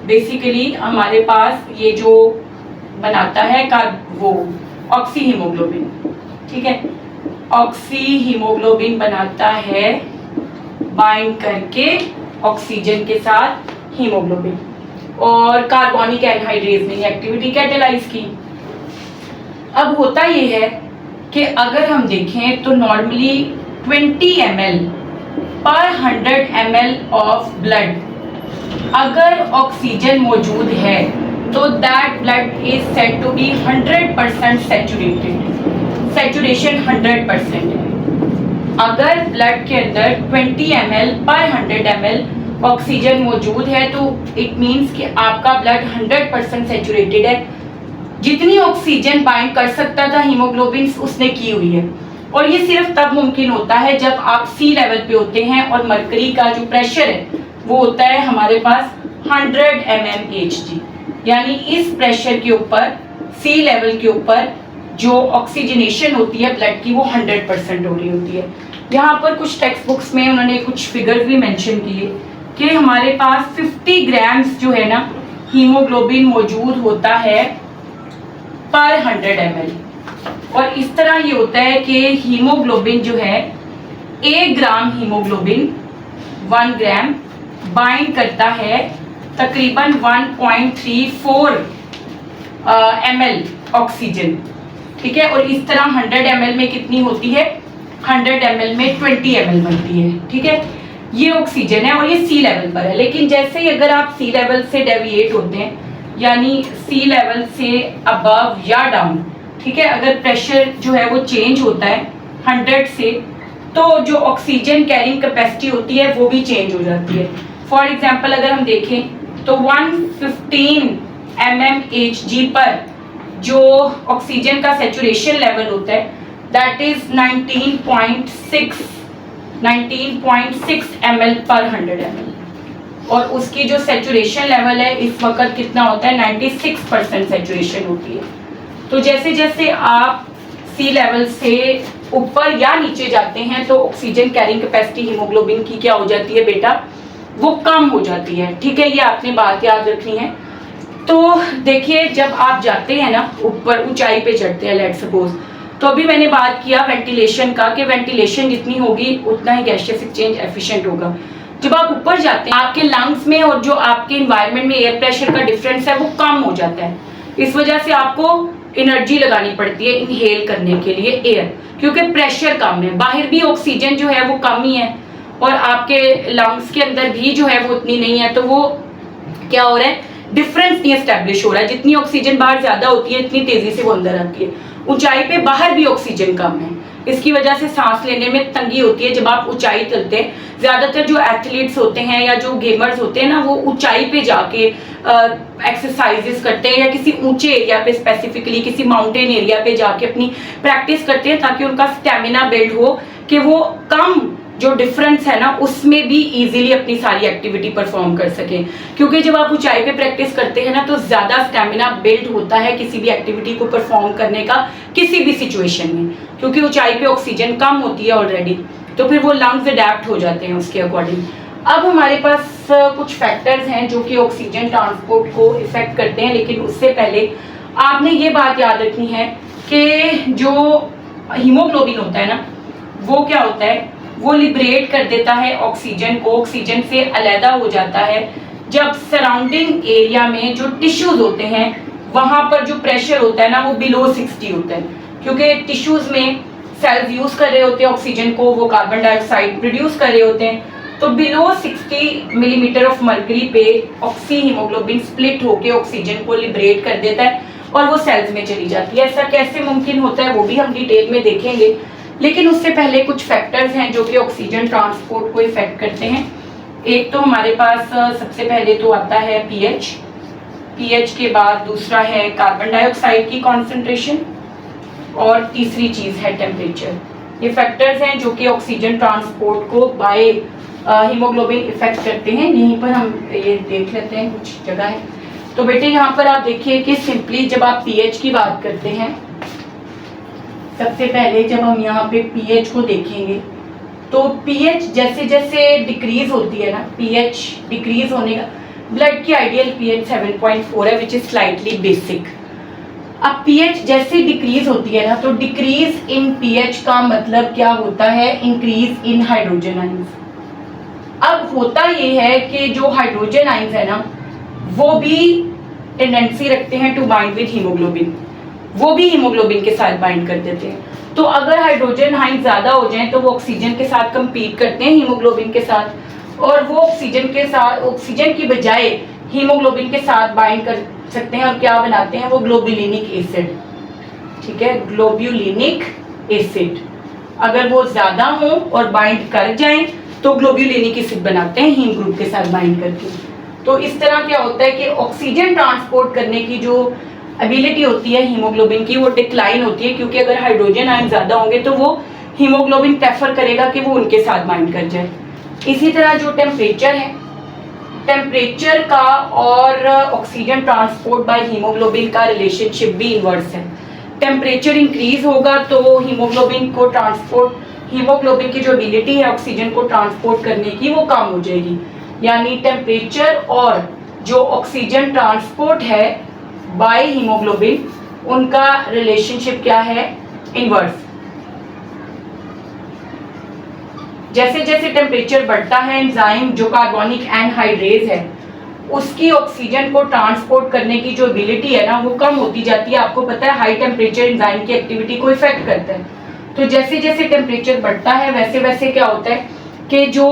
बेसिकली हमारे पास ये जो बनाता है वो ऑक्सी हीमोग्लोबिन, ठीक है, ऑक्सी हीमोग्लोबिन बनाता है बाइंड करके ऑक्सीजन के साथ हीमोग्लोबिन, और कार्बोनिक एनहाइड्रेज ने एक्टिविटी कैटेलाइज की। अब होता ये है कि अगर हम देखें तो नॉर्मली 20 ml पर 100 ml ऑफ ब्लड अगर ऑक्सीजन मौजूद है तो that blood is said to be 100% saturated. Saturation 100% है। अगर ब्लड के अंदर 20 ml पर 100 ml ऑक्सीजन मौजूद है तो इट मीन्स कि आपका ब्लड 100% सैचुरेटेड है। जितनी ऑक्सीजन बाइंड कर सकता था हीमोग्लोबिन उसने की हुई है। और ये सिर्फ तब मुमकिन होता है जब आप सी लेवल पे होते हैं और मरकरी का जो प्रेशर है वो होता है हमारे पास 100 mmHg, यानी इस प्रेशर के ऊपर सी लेवल के ऊपर जो ऑक्सीजनेशन होती है ब्लड की वो 100% हो रही होती है। यहाँ पर कुछ टेक्स्ट बुक्स में उन्होंने कुछ फिगर्स भी मेंशन किए कि हमारे पास 50 ग्राम्स जो है ना हीमोग्लोबिन मौजूद होता है पर 100 ml। और इस तरह ये होता है कि हीमोग्लोबिन जो है 1 ग्राम हीमोग्लोबिन 1 ग्राम बाइंड करता है तकरीबन 1.34 ml ऑक्सीजन, ठीक है। और इस तरह 100 ml में कितनी होती है, 100 ml में 20 ml बनती है, ठीक है। ये ऑक्सीजन है और ये सी लेवल पर है। लेकिन जैसे ही अगर आप सी लेवल से डेविएट होते हैं, यानी सी लेवल से अबव या डाउन, ठीक है, अगर प्रेशर जो है वो चेंज होता है 100 से, तो जो ऑक्सीजन कैरिंग कैपेसिटी होती है वो भी चेंज हो जाती है। फॉर एग्जांपल अगर हम देखें तो 115 mmHg पर जो ऑक्सीजन का सैचुरेशन लेवल होता है दैट इज 19.6 ml पर 100 ml, और उसकी जो सैचुरेशन लेवल है इस वक्त कितना होता है, 96% सैचुरेशन होती है। तो जैसे जैसे आप सी लेवल से ऊपर या नीचे जाते हैं तो ऑक्सीजन कैरिंग कैपेसिटी हीमोग्लोबिन की क्या हो जाती है बेटा, वो कम हो जाती है, ठीक है। ये आपने बात याद रखनी है। तो देखिए जब आप जाते हैं ना ऊपर, ऊंचाई पे चढ़ते हैं लेट्स सपोज, तो अभी मैंने बात किया वेंटिलेशन का कि वेंटिलेशन जितनी होगी उतना ही गैसियस एक्सचेंज एफिशिएंट होगा। जब आप ऊपर जाते हैं आपके लंग्स में और जो आपके एनवायरनमेंट में एयर प्रेशर का डिफरेंस है वो कम हो जाता है। इस वजह से आपको एनर्जी लगानी पड़ती है इनहेल करने के लिए एयर, क्योंकि प्रेशर कम है। बाहर भी ऑक्सीजन जो है वो कम ही है और आपके लंग्स के अंदर भी जो है वो उतनी नहीं है, तो वो क्या हो रहा है, डिफरेंस नहीं एस्टेब्लिश हो रहा है। जितनी ऑक्सीजन बाहर ज्यादा होती है इतनी तेजी से वो अंदर आती है। ऊंचाई पे बाहर भी ऑक्सीजन कम है, इसकी वजह से सांस लेने में तंगी होती है जब आप ऊंचाई चलते हैं। ज्यादातर जो एथलीट्स होते हैं या जो गेमर्स होते हैं ना, वो ऊंचाई पे जाके एक्सरसाइजेस करते हैं या किसी ऊंचे एरिया पे, स्पेसिफिकली किसी माउंटेन एरिया पे जाके अपनी प्रैक्टिस करते हैं, ताकि उनका स्टेमिना बिल्ड हो कि वो कम जो डिफरेंस है ना उसमें भी इजीली अपनी सारी एक्टिविटी परफॉर्म कर सके। क्योंकि जब आप ऊंचाई पे प्रैक्टिस करते हैं ना तो ज्यादा स्टेमिना बिल्ड होता है किसी भी एक्टिविटी को परफॉर्म करने का किसी भी सिचुएशन में, क्योंकि ऊंचाई पे ऑक्सीजन कम होती है ऑलरेडी, तो फिर वो लंग्स अडेप्ट हो जाते हैं उसके अकॉर्डिंग। अब हमारे पास कुछ फैक्टर्स हैं जो कि ऑक्सीजन ट्रांसपोर्ट को इफेक्ट करते हैं, लेकिन उससे पहले आपने ये बात याद रखनी है कि जो हीमोग्लोबिन होता है ना, वो क्या होता है, वो लिबरेट कर देता है ऑक्सीजन को, ऑक्सीजन से अलहदा हो जाता है जब सराउंडिंग एरिया में जो टिश्यूज होते हैं वहां पर जो प्रेशर होता है ना वो बिलो 60 होता है, क्योंकि टिश्यूज में सेल्स यूज कर रहे होते हैं ऑक्सीजन को, वो कार्बन डाइऑक्साइड प्रोड्यूस कर रहे होते हैं, तो बिलो 60 मिलीमीटर ऑफ मर्करी पे ऑक्सी हीमोग्लोबिन स्प्लिट होके ऑक्सीजन को लिबरेट कर देता है और वो सेल्स में चली जाती है। ऐसा कैसे मुमकिन होता है वो भी हम डिटेल में देखेंगे, लेकिन उससे पहले कुछ फैक्टर्स हैं जो कि ऑक्सीजन ट्रांसपोर्ट को इफेक्ट करते हैं। एक तो हमारे पास सबसे पहले तो आता है पीएच, पीएच के बाद दूसरा है कार्बन डाइऑक्साइड की कॉन्सेंट्रेशन और तीसरी चीज है टेम्परेचर। ये फैक्टर्स हैं जो कि ऑक्सीजन ट्रांसपोर्ट को बाय हीमोग्लोबिन इफेक्ट करते हैं। यहीं पर हम ये देख लेते हैं कुछ जगह है। तो बेटे यहाँ पर आप देखिए कि सिंपली जब आप पीएच की बात करते हैं, सबसे पहले जब हम यहाँ पे पीएच को देखेंगे तो पीएच जैसे जैसे डिक्रीज होती है ना, पीएच डिक्रीज होने का, ब्लड की आइडियल पीएच 7.4 है विच इज स्लाइटली बेसिक। अब पीएच जैसे डिक्रीज होती है ना, तो डिक्रीज इन पीएच का मतलब क्या होता है, इंक्रीज इन हाइड्रोजन आयंस। अब होता ये है कि जो हाइड्रोजन आयंस है ना वो भी टेंडेंसी रखते हैं टू बाइंड विद हीमोग्लोबिन, वो भी हीमोग्लोबिन के साथ बाइंड कर देते हैं। तो अगर हाइड्रोजन आयंस ज्यादा हो जाएं तो वो ऑक्सीजन के साथ कंपीट करते हैं हीमोग्लोबिन के साथ, और वो ऑक्सीजन के साथ, ऑक्सीजन की बजाय हीमोग्लोबिन के साथ बाइंड कर सकते हैं और क्या बनाते हैं वो ग्लोब्यूलिनिक एसिड। ठीक है, ग्लोब्यूलिनिक एसिड अगर वो ज्यादा हो और बाइंड कर जाएं तो ग्लोब्यूलिनिक एसिड बनाते हैं हीम ग्रुप के साथ बाइंड करके। तो इस तरह क्या होता है कि ऑक्सीजन ट्रांसपोर्ट करने की जो एबिलिटी होती है हीमोग्लोबिन की वो डिक्लाइन होती है, क्योंकि अगर हाइड्रोजन आयन ज्यादा होंगे तो वो हीमोग्लोबिन प्रेफर करेगा कि वो उनके साथ बाइंड कर जाए। इसी तरह जो टेम्परेचर है, टेम्परेचर का और ऑक्सीजन ट्रांसपोर्ट बाय हीमोग्लोबिन का रिलेशनशिप भी इनवर्स है। टेम्परेचर इंक्रीज होगा तो हीमोग्लोबिन को ट्रांसपोर्ट, हीमोग्लोबिन की जो एबिलिटी है ऑक्सीजन को ट्रांसपोर्ट करने की वो कम हो जाएगी, यानी टेम्परेचर और जो ऑक्सीजन ट्रांसपोर्ट है बाय हीमोग्लोबिन उनका रिलेशनशिप क्या है, इनवर्स। जैसे जैसे टेम्परेचर बढ़ता है एंजाइम जो कार्बोनिक एनहाइड्रेज है उसकी ऑक्सीजन को ट्रांसपोर्ट करने की जो एबिलिटी है ना वो कम होती जाती है। आपको पता है हाई टेम्परेचर एंजाइम की एक्टिविटी को इफेक्ट करता है, तो जैसे जैसे टेम्परेचर बढ़ता है वैसे वैसे क्या होता है कि जो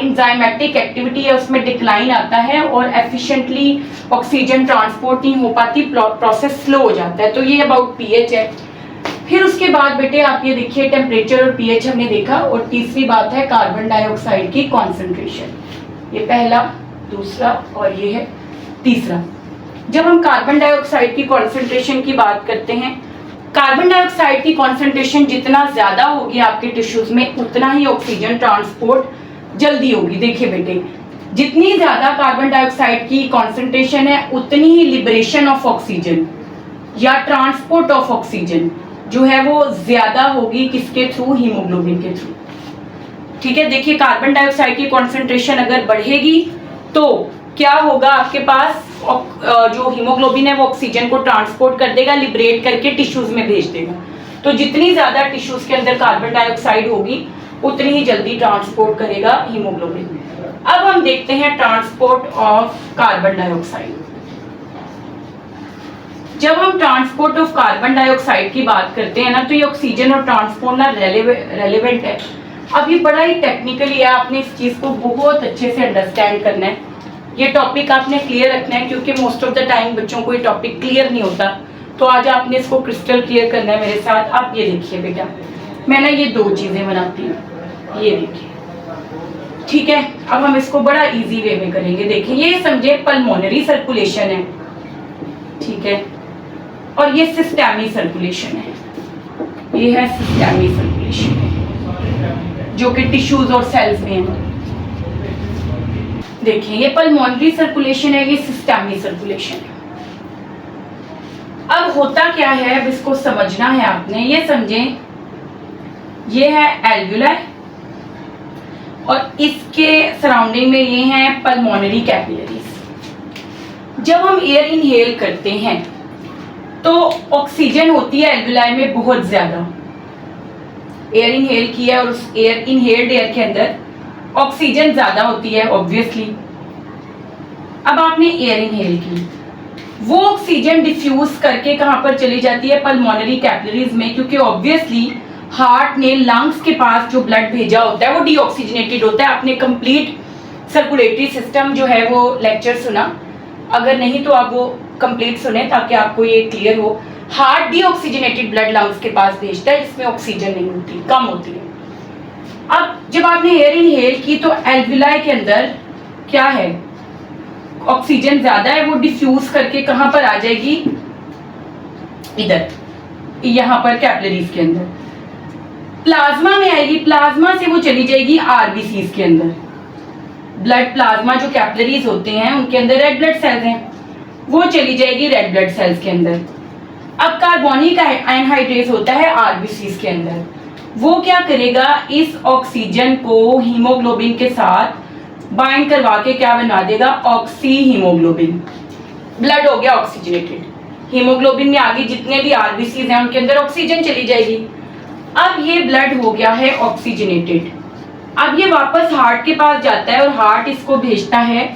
एंजाइमेटिक एक्टिविटी है उसमें डिक्लाइन आता है और एफिशिएंटली ऑक्सीजन ट्रांसपोर्ट नहीं हो पाती, प्रोसेस स्लो हो जाता है। तो ये अबाउट पीएच है। फिर उसके बाद बेटे आप ये देखिए टेम्परेचर और पीएच हमने देखा, और तीसरी बात है कार्बन डाइऑक्साइड की कॉन्सेंट्रेशन। ये पहला, दूसरा और ये है तीसरा। जब हम कार्बन डाइऑक्साइड की कॉन्सेंट्रेशन की बात करते हैं, कार्बन डाइऑक्साइड की कॉन्सेंट्रेशन जितना ज्यादा होगी आपके टिश्यूज में उतना ही ऑक्सीजन ट्रांसपोर्ट जल्दी होगी। देखिए बेटे, जितनी ज्यादा कार्बन डाइऑक्साइड की कॉन्सेंट्रेशन है उतनी ही लिबरेशन ऑफ ऑक्सीजन या ट्रांसपोर्ट ऑफ ऑक्सीजन जो है वो ज्यादा होगी, किसके थ्रू, हीमोग्लोबिन के थ्रू। ठीक है, देखिए कार्बन डाइऑक्साइड की कॉन्सेंट्रेशन अगर बढ़ेगी तो क्या होगा, आपके पास जो हीमोग्लोबिन है वो ऑक्सीजन को ट्रांसपोर्ट कर देगा, लिबरेट करके टिश्यूज में भेज देगा। तो जितनी ज्यादा टिश्यूज के अंदर कार्बन डाइऑक्साइड होगी उतनी ही जल्दी ट्रांसपोर्ट करेगा हीमोग्लोबिन। अब हम देखते हैं ट्रांसपोर्ट ऑफ कार्बन डाइऑक्साइड। जब हम ट्रांसपोर्ट ऑफ कार्बन डाइऑक्साइड की बात करते हैं ना तो ये ऑक्सीजन और ट्रांसपोर्ट ना रेलेवेंट है। अब ये बड़ा ही टेक्निकली है, आपने इस चीज को बहुत अच्छे से अंडरस्टैंड करना है। ये टॉपिक आपने क्लियर रखना है क्योंकि मोस्ट ऑफ द टाइम बच्चों को ये टॉपिक क्लियर नहीं होता। तो आज आपने इसको क्रिस्टल क्लियर करना है मेरे साथ। आप ये देखिए बेटा, मैं ना ये दो चीज़ें बनाती हूँ, ये देखिए, ठीक है। अब हम इसको बड़ा इजी वे में करेंगे। देखिए ये समझे पल्मोनरी सर्कुलेशन है, ठीक है, और ये सिस्टेमी सर्कुलेशन है, ये है सिस्टेमी सर्कुलेशन जो कि टिश्यूज और सेल्स में है। देखिए ये पल्मोनरी सर्कुलेशन है, ये सिस्टेमी सर्कुलेशन है। अब होता क्या है, अब इसको समझना है आपने। ये समझें, ये है एल्वुलाई और इसके सराउंडिंग में ये हैं पल्मोनरी कैपिलरीज। जब हम एयर इनहेल करते हैं तो ऑक्सीजन होती है एल्वुलाई में बहुत ज्यादा। एयर इनहेल किया है और उस एयर इनहेल्ड एयर के अंदर ऑक्सीजन ज्यादा होती है ऑब्वियसली। अब आपने एयर इनहेल की, वो ऑक्सीजन डिफ्यूज करके कहां पर चली जाती है, पल्मोनरी कैपिलरीज में, क्योंकि ऑब्वियसली हार्ट ने लंग्स के पास जो ब्लड भेजा होता है वो डीऑक्सीजनेटेड होता है। आपने कंप्लीट सर्कुलेटरी सिस्टम जो है वो लेक्चर सुना, अगर नहीं तो आप वो कंप्लीट सुने ताकि आपको ये क्लियर हो। हार्ट डीऑक्सीजनेटेड ब्लड लंग्स के पास भेजता है जिसमें ऑक्सीजन नहीं होती, कम होती है। अब जब आपने एयर इनहेल की तो एल्वुलाई के अंदर क्या है, ऑक्सीजन ज्यादा है, वो डिफ्यूज करके कहां पर आ जाएगी, इधर यहां पर कैपिलरीज के अंदर प्लाज्मा में आएगी। प्लाज्मा से वो चली जाएगी आरबीसीज के अंदर। ब्लड प्लाज्मा जो कैपिलरीज होते हैं उनके अंदर रेड ब्लड सेल्स हैं, वो चली जाएगी रेड ब्लड सेल्स के अंदर। अब कार्बोनिक एनहाइड्रेज होता है आरबीसीज के अंदर, वो क्या करेगा, इस ऑक्सीजन को हीमोग्लोबिन के साथ बाइंड करवा के क्या बना देगा, ऑक्सी हीमोग्लोबिन। ब्लड हो गया ऑक्सीजनेटेड, हीमोग्लोबिन में आगे जितने भी आरबीसीज हैं उनके अंदर ऑक्सीजन चली जाएगी। अब ये ब्लड हो गया है ऑक्सीजनेटेड। अब ये वापस हार्ट के पास जाता है और हार्ट इसको भेजता है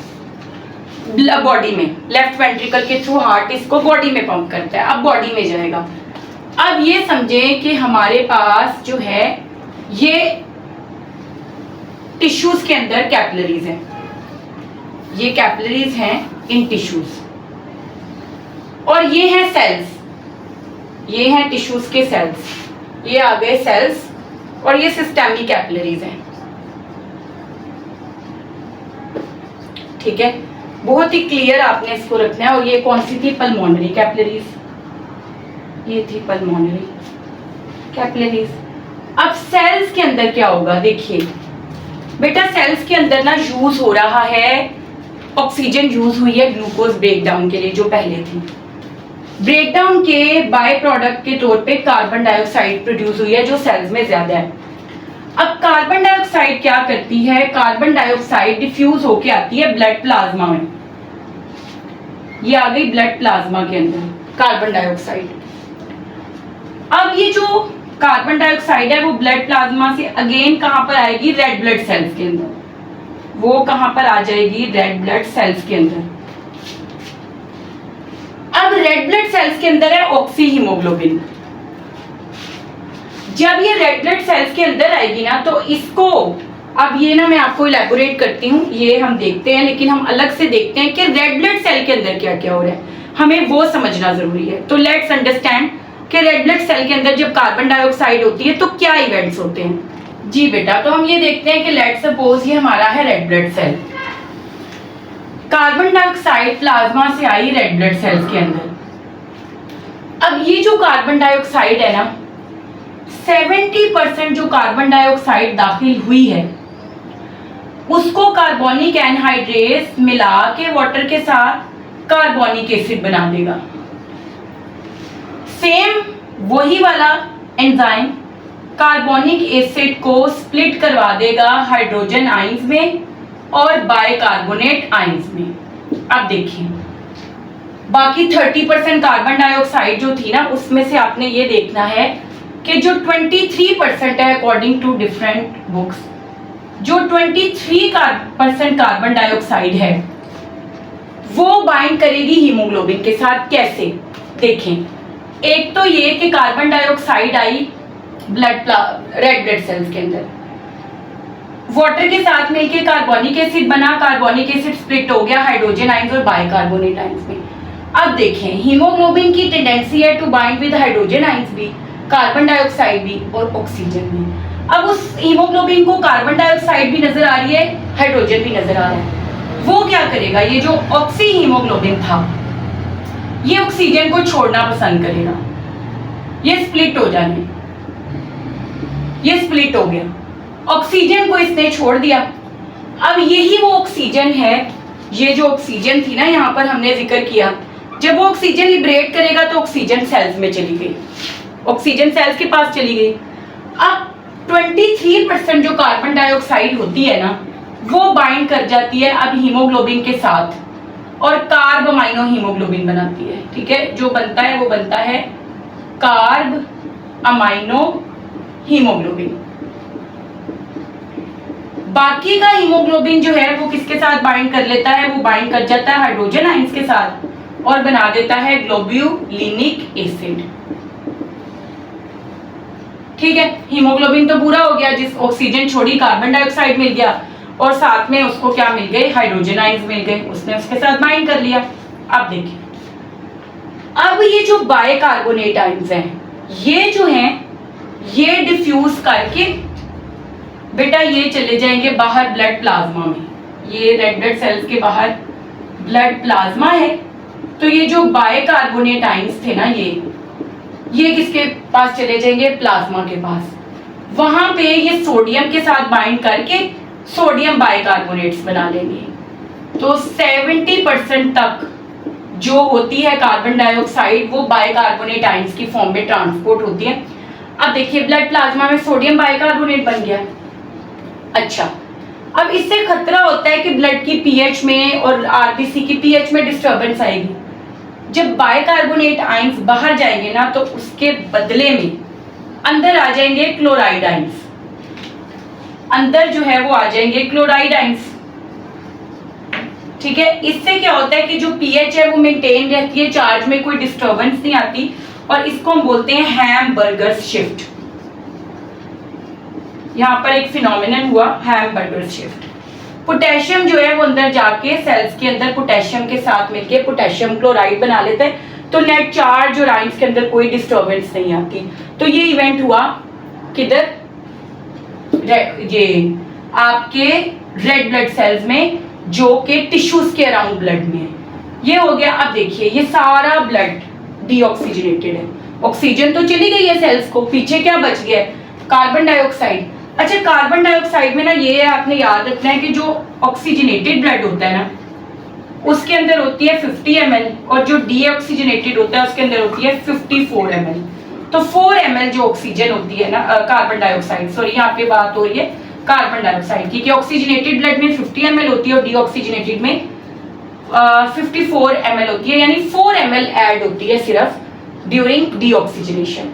बॉडी में, लेफ्ट वेंट्रिकल के थ्रू हार्ट इसको बॉडी में पंप करता है। अब बॉडी में जाएगा। अब ये समझें कि हमारे पास जो है ये टिश्यूज के अंदर कैपिलरीज हैं, ये कैपिलरीज हैं इन टिश्यूज, और ये हैं सेल्स, ये हैं टिश्यूज के सेल्स, ये आ गए सेल्स, और ये सिस्टेमी कैपिलरीज हैं, ठीक है। बहुत ही क्लियर आपने इसको रखना है। और ये कौन सी थी, पल्मोनरी कैपिलरीज, ये थी पल्मोनरी कैपिलरीज। अब सेल्स के अंदर क्या होगा, देखिए बेटा, सेल्स के अंदर ना यूज हो रहा है, ऑक्सीजन यूज हुई है ग्लूकोज ब्रेकडाउन के लिए जो पहले थी। ब्रेकडाउन के बाय प्रोडक्ट के तौर पे कार्बन डाइऑक्साइड प्रोड्यूस हुई है जो सेल्स में ज्यादा है। अब कार्बन डाइऑक्साइड क्या करती है, कार्बन डाइऑक्साइड डिफ्यूज होके आती है ब्लड प्लाज्मा में, ये आ गई ब्लड प्लाज्मा के अंदर कार्बन डाइऑक्साइड। अब ये जो कार्बन डाइऑक्साइड है वो ब्लड प्लाज्मा से अगेन कहां पर आएगी, रेड ब्लड सेल्स के अंदर, वो कहां पर आ जाएगी, रेड ब्लड सेल्स के अंदर। अब रेड ब्लड सेल्स के अंदर है ऑक्सी हीमोग्लोबिन। जब ये रेड ब्लड सेल्स के अंदर आएगी ना तो इसको, अब ये ना मैं आपको इलैबोरेट करती हूँ, ये हम देखते हैं लेकिन हम अलग से देखते हैं कि रेड ब्लड सेल के अंदर क्या क्या हो रहा है, हमें वो समझना जरूरी है। तो लेट्स अंडरस्टैंड कि रेड ब्लड सेल के अंदर जब कार्बन डाइऑक्साइड होती है तो क्या इवेंट्स होते हैं। जी बेटा, तो हम ये देखते हैं कि लेट्स सपोज ये हमारा है red blood cell, carbon dioxide plasma से आई रेड ब्लड सेल्स के अंदर। अब ये जो कार्बन डाइऑक्साइड है ना, 70% जो कार्बन डाइऑक्साइड दाखिल हुई है उसको कार्बोनिक एनहाइड्रेज मिला के वाटर के साथ कार्बोनिक एसिड बना देगा। सेम वही वाला एंजाइम कार्बोनिक एसिड को स्प्लिट करवा देगा हाइड्रोजन आयंस में और बाइकार्बोनेट आयंस में। अब देखिए बाकी 30% कार्बन डाइऑक्साइड जो थी ना, उसमें से आपने ये देखना है कि जो 23% है अकॉर्डिंग टू डिफरेंट बुक्स, जो 23% कार्बन डाइऑक्साइड है वो बाइंड करेगी हीमोग्लोबिन के साथ। कैसे, देखें, एक तो ये कि कार्बन डाइऑक्साइड आई रेड ब्लड सेल्स के अंदर, वाटर के साथ मिलके कार्बोनिक एसिड बना, कार्बोनिक एसिड स्प्लिट हो गया हाइड्रोजन आयंस और बाइकार्बोनेट आयंस में। अब देखें हीमोग्लोबिन की टेंडेंसी है to bind with hydrogen ions भी, कार्बन डाइऑक्साइड भी और ऑक्सीजन भी। अब उस हीमोग्लोबिन को कार्बन डाइऑक्साइड भी नजर आ रही है, हाइड्रोजन भी नजर आ रहा है। वो क्या करेगा, ये जो ऑक्सी हीमोग्लोबिन था ये ऑक्सीजन को छोड़ना पसंद करेगा, ये स्प्लिट हो जाने, ये स्प्लिट हो गया, ऑक्सीजन को इसने छोड़ दिया। अब यही वो ऑक्सीजन है, ये जो ऑक्सीजन थी ना यहाँ पर हमने जिक्र किया, जब वो ऑक्सीजन लिबरेट करेगा तो ऑक्सीजन सेल्स में चली गई, ऑक्सीजन सेल्स के पास चली गई। अब 23% जो कार्बन डाइऑक्साइड होती है ना वो बाइंड कर जाती है अब हीमोग्लोबिन के साथ और कार्ब अमाइनो हीमोग्लोबिन बनाती है। ठीक है, जो बनता है वो बनता है कार्ब अमाइनो हीमोग्लोबिन। बाकी का हीमोग्लोबिन जो है वो किसके साथ बाइंड कर लेता है, वो बाइंड कर जाता है हाइड्रोजन आइंस के साथ और बना देता है ग्लोब्यूलिनिक एसिड। ठीक है, हीमोग्लोबिन तो पूरा हो गया, जिस ऑक्सीजन छोड़ी कार्बन डाइऑक्साइड मिल गया और साथ में उसको क्या मिल गए, हाइड्रोजन आइंस मिल गए, उसने उसके साथ बाइंड कर लिया। अब देखिए, अब ये जो बाइकार्बोनेट आइंस हैं ये जो हैं ये डिफ्यूज करके बेटा ये चले जाएंगे बाहर ब्लड प्लाज्मा में, ये रेड ब्लड सेल्स के बाहर ब्लड प्लाज्मा है। तो ये जो बाइकार्बोनेट आइंस थे ना ये किसके पास चले जाएंगे, प्लाज्मा के पास। वहां पे ये सोडियम के साथ बाइंड करके सोडियम बाइकार्बोनेट्स बना लेंगे। तो 70% तक जो होती है कार्बन डाइऑक्साइड वो बाइकार्बोनेट आइंस की फॉर्म में ट्रांसपोर्ट होती है। अब देखिए ब्लड प्लाज्मा में सोडियम बाइकार्बोनेट बन गया। अच्छा, अब इससे खतरा होता है कि ब्लड की पीएच में और आरबीसी की पीएच में डिस्टर्बेंस आएगी। जब बाइकार्बोनेट आइंस बाहर जाएंगे ना तो उसके बदले में अंदर आ जाएंगे क्लोराइड आइंस, अंदर जो है वो आ जाएंगे क्लोराइड आइंस। ठीक है, इससे क्या होता है कि जो पीएच है वो मेंटेन रहती है, चार्ज में कोई डिस्टर्बेंस नहीं आती और इसको हम बोलते हैं हैमबर्गर शिफ्ट। यहाँ पर एक फिनोमिनन हुआ हैमबर्गर शिफ्ट। पोटेशियम जो है वो अंदर जाके सेल्स के अंदर पोटेशियम के साथ मिलके पोटेशियम क्लोराइड बना लेते हैं, तो नेट चार्ज और आइंस के अंदर कोई डिस्टर्बेंस नहीं आती। तो ये इवेंट हुआ किधर, ये आपके रेड ब्लड सेल्स में जो के टिश्यूज के अराउंड ब्लड में है, ये हो गया। अब देखिए ये सारा ब्लड डीऑक्सीजनेटेड है, ऑक्सीजन तो चली गई है सेल्स को, पीछे क्या बच गया है, कार्बन डाइऑक्साइड। अच्छा, कार्बन डाइऑक्साइड में ना ये आपने याद रखना है कि जो ऑक्सीजनेटेड ब्लड होता है ना उसके अंदर होती है 50 ml और जो डीऑक्सीजनेटेड होता है उसके अंदर होती है 54 ml। तो 4 ml जो ऑक्सीजन होती है ना, कार्बन डाइऑक्साइड, सॉरी यहाँ पे बात हो रही है कार्बन डाइऑक्साइड की, कि ऑक्सीजनेटेड ब्लड में 50 ml होती है और डीऑक्सीजनेटेड में 54 ml होती है, यानी 4 ml ऐड होती है सिर्फ ड्यूरिंग डीऑक्सीजनेशन।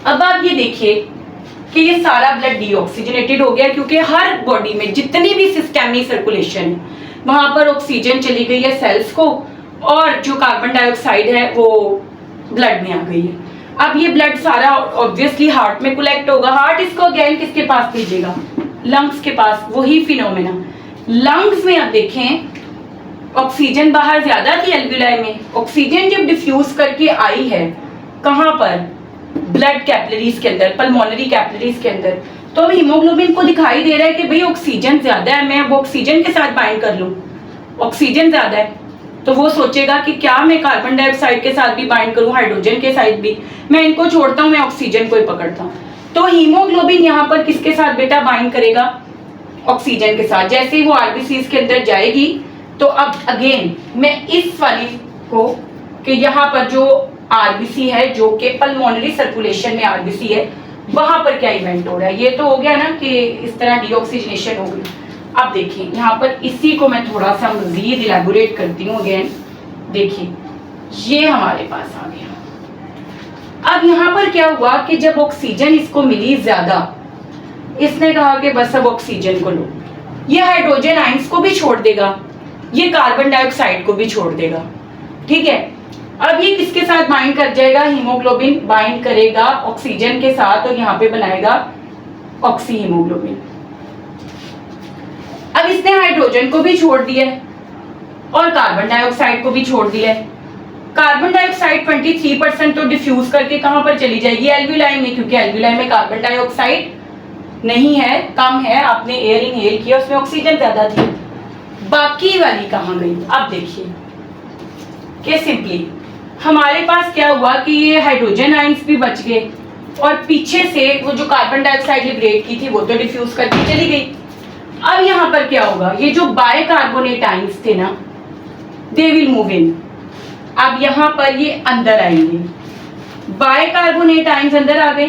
अब आप ये देखिए कि ये सारा ब्लड डीऑक्सीजनेटेड हो गया क्योंकि हर बॉडी में जितनी भी सिस्टेमिक सर्कुलेशन है वहां पर ऑक्सीजन चली गई है सेल्स को और जो कार्बन डाइऑक्साइड है वो ब्लड में आ गई है। अब ये ब्लड सारा ऑब्वियसली हार्ट में कलेक्ट होगा, हार्ट इसको अगेन किसके पास भेजेगा, लंग्स के पास। वही फिनोमेना लंग्स में आप देखें ऑक्सीजन बाहर ज्यादा थी एल्विलाई में, ऑक्सीजन जब डिफ्यूज करके आई है कहां पर, ब्लड कैपिलरीज के अंदर, पल्मोनरी कैपिलरीज के अंदर, तो अब हीमोग्लोबिन को दिखाई दे रहा है कि भाई ऑक्सीजन ज्यादा है, मैं वो ऑक्सीजन के साथ बाइंड कर लूं, ऑक्सीजन ज्यादा है तो वो सोचेगा कि क्या मैं कार्बन डाइऑक्साइड के साथ भी बाइंड करूं, हाइड्रोजन के साथ भी, मैं इनको छोड़ता हूं, मैं ऑक्सीजन को ही पकड़ता हूं। तो हीमोग्लोबिन यहाँ पर किसके साथ बेटा बाइंड करेगा, ऑक्सीजन के साथ। जैसे ही वो आरबीसीज के अंदर जाएगी तो अब अगेन मैं इस वाली को कि यहाँ पर जो आरबीसी है जो कि पल्मोनरी सर्कुलेशन में आरबीसी है वहां पर क्या इवेंट हो रहा है, ये तो हो गया ना कि इस तरह डीऑक्सीजनेशन हो गई। अब देखिए यहाँ पर इसी को मैं थोड़ा सा मजीद इलैबोरेट करती हूँ अगेन। देखिए ये हमारे पास आ गया। अब यहाँ पर क्या हुआ कि जब ऑक्सीजन इसको मिली ज्यादा, इसने कहा कि बस अब ऑक्सीजन को लो, ये हाइड्रोजन आइंस को भी छोड़ देगा, ये कार्बन डाइऑक्साइड को भी छोड़ देगा। ठीक है, अब ये किसके साथ बाइंड कर जाएगा, हीमोग्लोबिन बाइंड करेगा ऑक्सीजन के साथ और यहाँ पे बनाएगा ऑक्सी हीमोग्लोबिन। अब इसने हाइड्रोजन को भी छोड़ दिया है और कार्बन डाइऑक्साइड को भी छोड़ दिया है। कार्बन डाइऑक्साइड 23% तो डिफ्यूज करके कहां पर चली जाएगी, एल्वियोलाई में, क्योंकि एल्वियोलाई में कार्बन डाइऑक्साइड नहीं है, कम है, आपने एयर इनहेल किया उसमें ऑक्सीजन ज्यादा थी। बाकी वाली कहां गई, अब देखिए कि सिंपली हमारे पास क्या हुआ कि ये हाइड्रोजन आयंस भी बच गए और पीछे से वो जो कार्बन डाइऑक्साइड लिबरेट की थी वो तो डिफ्यूज करके चली गई। अब यहाँ पर क्या होगा, ये जो बाइकार्बोनेट आयंस थे ना, दे विल मूव इन। अब यहाँ पर ये अंदर आएंगे, बाइकार्बोनेट आयंस अंदर आ गए,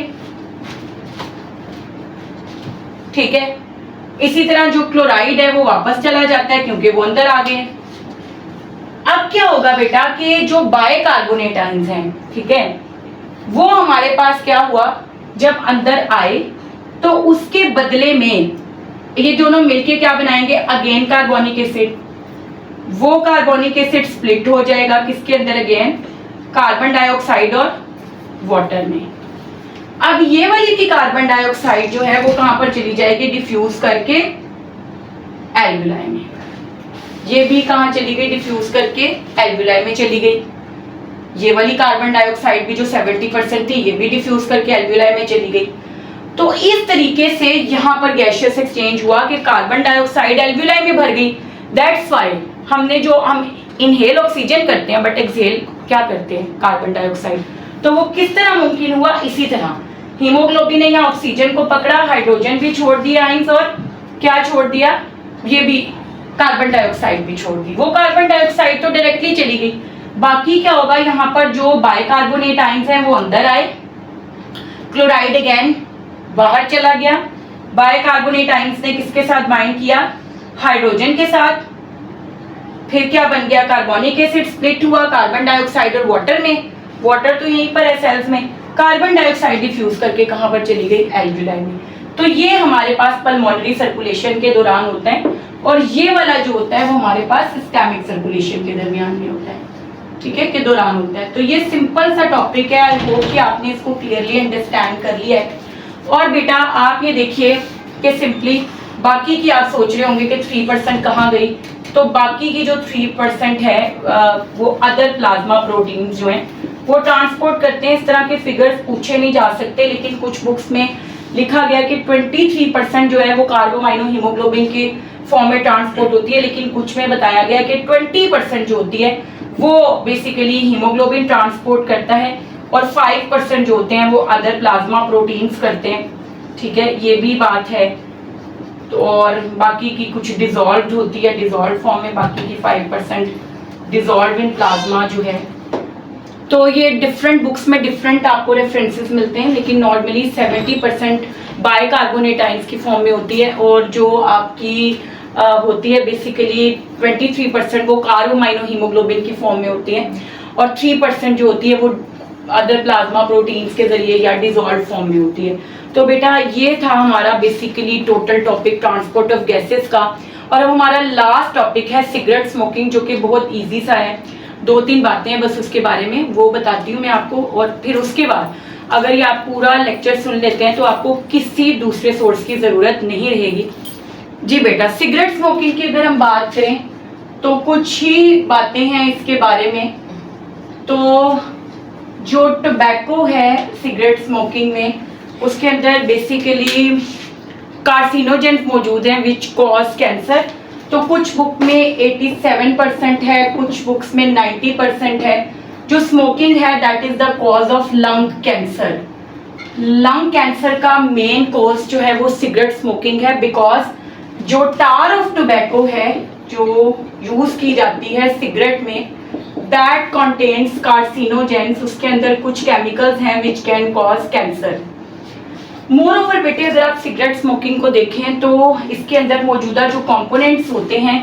ठीक है। इसी तरह जो क्लोराइड है वो वापस चला जाता है क्योंकि वो अंदर आ गए। अब क्या होगा बेटा कि जो बाइकार्बोनेट आयंस हैं, ठीक है, वो हमारे पास क्या हुआ, जब अंदर आए तो उसके बदले में ये दोनों मिलके क्या बनाएंगे, अगेन कार्बोनिक एसिड। वो कार्बोनिक एसिड स्प्लिट हो जाएगा किसके अंदर, अगेन कार्बन डाइऑक्साइड और वाटर में। अब ये वाली भी कार्बन डाइऑक्साइड जो है वो कहां पर चली जाएगी, डिफ्यूज करके एल्वियोलाई में। ये भी कहां चली गई, डिफ्यूज करके एल्वियोलाई में चली गई। ये वाली कार्बन डाइऑक्साइड भी जो 70% थी ये भी डिफ्यूज करके एल्वियोलाई में चली गई। तो इस तरीके से यहाँ पर गैसियस एक्सचेंज हुआ कि कार्बन डाइऑक्साइड एल्वियोलाई में भर गई। दैट्स व्हाई हमने जो हम इनहेल ऑक्सीजन करते हैं बट एक्सहेल क्या करते हैं, कार्बन डाइऑक्साइड। तो वो किस तरह मुमकिन हुआ, इसी तरह हीमोग्लोबिन ने यहाँ ऑक्सीजन को पकड़ा, हाइड्रोजन भी छोड़ दिया आयंस, और क्या छोड़ दिया, ये भी कार्बन डाइऑक्साइड भी छोड़ दी। वो कार्बन डाइऑक्साइड तो डायरेक्टली चली गई, बाकी क्या होगा, यहाँ पर जो बाइकार्बोनेट आयंस हैं वो अंदर आए, क्लोराइड अगेन बाहर चला गया। बाइकार्बोनेट आयंस ने किसके साथ बाइंड किया, हाइड्रोजन के साथ। फिर क्या बन गया, कार्बोनिक एसिड स्प्लिट हुआ कार्बन डाइऑक्साइड और वाटर में। वाटर तो यहीं पर है सेल्स में। कार्बन डाइऑक्साइड डिफ्यूज करके कहां पर चली गई, एल्वियोलाई में। तो ये हमारे पास पल्मोनरी सर्कुलेशन के दौरान होता है, और ये वाला जो होता है वो हमारे पास सिस्टेमिक सर्कुलेशन के दरमियान में होता है, ठीक है, के दौरान होता है। तो ये सिंपल सा टॉपिक है, आई होप कि आपने इसको क्लियरली अंडरस्टैंड कर लिया है। और बेटा आप ये देखिए कि सिंपली बाकी की आप सोच रहे होंगे कि 3% कहाँ गई, तो बाकी की जो 3% है वो अदर प्लाज्मा प्रोटीन्स जो हैं वो ट्रांसपोर्ट करते हैं। इस तरह के फिगर्स पूछे नहीं जा सकते, लेकिन कुछ बुक्स में लिखा गया कि 23% जो है वो कार्बोमाइनो हीमोग्लोबिन के फॉर्म में ट्रांसपोर्ट होती है, लेकिन कुछ में बताया गया कि 20% जो होती है वो बेसिकली हीमोग्लोबिन ट्रांसपोर्ट करता है, और 5% जो होते हैं वो अदर प्लाज्मा प्रोटीन्स करते हैं, ठीक है, ये भी बात है। तो और बाकी की कुछ डिजॉल्व होती है, डिजॉल्व फॉर्म में, बाकी की 5% डिजॉल्व इन प्लाज्मा जो है। तो ये डिफरेंट बुक्स में डिफरेंट आपको रेफरेंसेस मिलते हैं, लेकिन नॉर्मली 70% बाइकार्बोनेट आयंस की फॉर्म में होती है, और जो आपकी होती है बेसिकली 23% वो कार्बोमाइनो हीमोग्लोबिन की फॉर्म में होती है, और 3% जो होती है वो अदर प्लाज्मा प्रोटीन्स के जरिए या डिजॉल्व फॉर्म में होती है। तो बेटा ये था हमारा basically total topic transport of gases का। और अब हमारा लास्ट टॉपिक है सिगरेट स्मोकिंग, जो कि बहुत इजी सा है, 2-3 बातें हैं बस उसके बारे में, वो बताती हूँ मैं आपको। और फिर उसके बाद अगर ये आप पूरा लेक्चर सुन लेते हैं तो आपको किसी दूसरे सोर्स की ज़रूरत नहीं रहेगी। जी बेटा, सिगरेट स्मोकिंग की अगर हम बात करें तो कुछ ही बातें हैं इसके बारे में। तो जो टोबैको है सिगरेट स्मोकिंग में, उसके अंदर बेसिकली कार्सिनोजेंस मौजूद हैं विच कॉज कैंसर। तो कुछ बुक में 87% है, कुछ बुक्स में 90% है। जो स्मोकिंग है that is the cause of lung cancer. Lung cancer का मेन कॉज जो है वो सिगरेट स्मोकिंग है, बिकॉज जो टार ऑफ टोबैको है जो यूज की जाती है सिगरेट में, दैट कंटेन्स कार्सिनोजेंस, उसके अंदर कुछ केमिकल्स हैं which can cause cancer. More over बेटे, अगर आप सिगरेट स्मोकिंग को देखें तो इसके अंदर मौजूदा जो कंपोनेंट्स होते हैं